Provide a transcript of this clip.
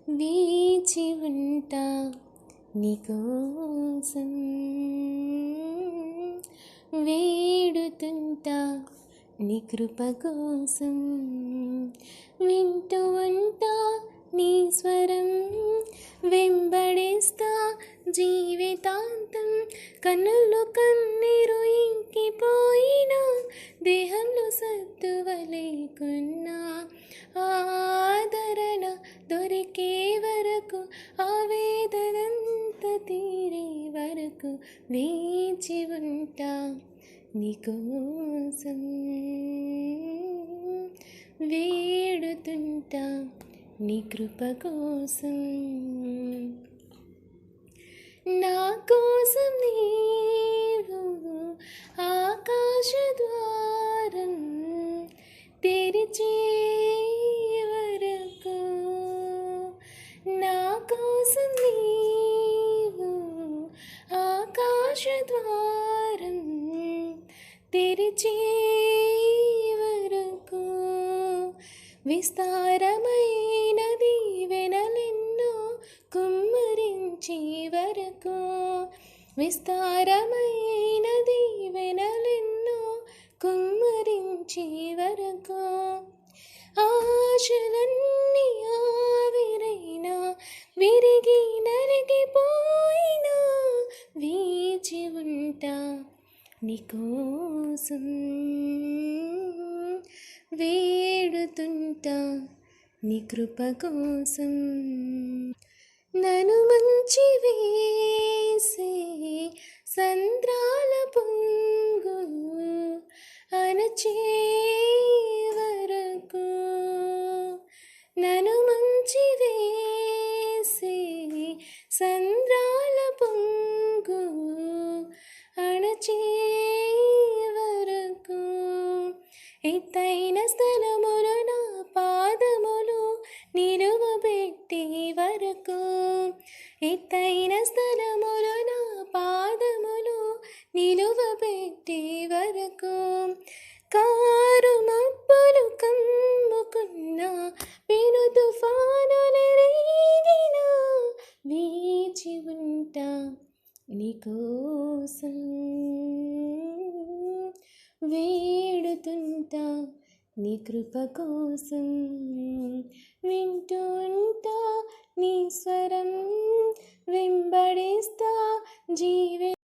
వేచి ఉంటా నీకోసం, వేడుతుంటా నీ కృప కోసం. వింటూ ఉంటా నీ స్వరం, వెంబడిస్తా జీవితాంతం. కన్నుల్లో కన్నీరు ఇంకిపోయినా, దేహంలో సత్తువ లేకున్నా, ఆదరణ దొరికే వరకు, ఆవేదనంత తీరే వరకు వేచి ఉంటా నీకోసం, వేడుతుంటా నీ కృప కోసం. నా కోసం నీవు ఆకాశద్వారం తెరిచే వరకు, నా కోసం నీవు ఆకాశద్వారం తెరిచే వరకు, విస్తారమైన దీవెనలెన్నో కుమ్మరించే వరకు, విస్తారమైన దీవెనలెన్నో కుమ్మరించే వరకు, ఆశలన్నీ ఆవిరైనా విరిగి నరిగిపోయినా, వేచి ఉంటా నీకోసం, వేడుతుంటా నీ కృప కోసం. నన్ను మంచి వేసే సంద్రాల పొంగు అణచే వరకు, నన్ను మంచి వేసే సంద్రాల పొంగు అణచే వరకు, ఎత్తైన స్థలములో నా పాదములు నిలువబెట్టే వరకు, ఎత్తైన స్థలములో నా పాదములు నిలువబెట్టే వరకు, కారు మబ్బులు కమ్ముకున్నా, పెను తుఫానులు రేగినా, వేచి ఉంటా నీకోసం, వేడుతుంటా నీ కృప కోసం. వింటూ ఉంటా నీ స్వరం, వెంబడిస్తా జీవి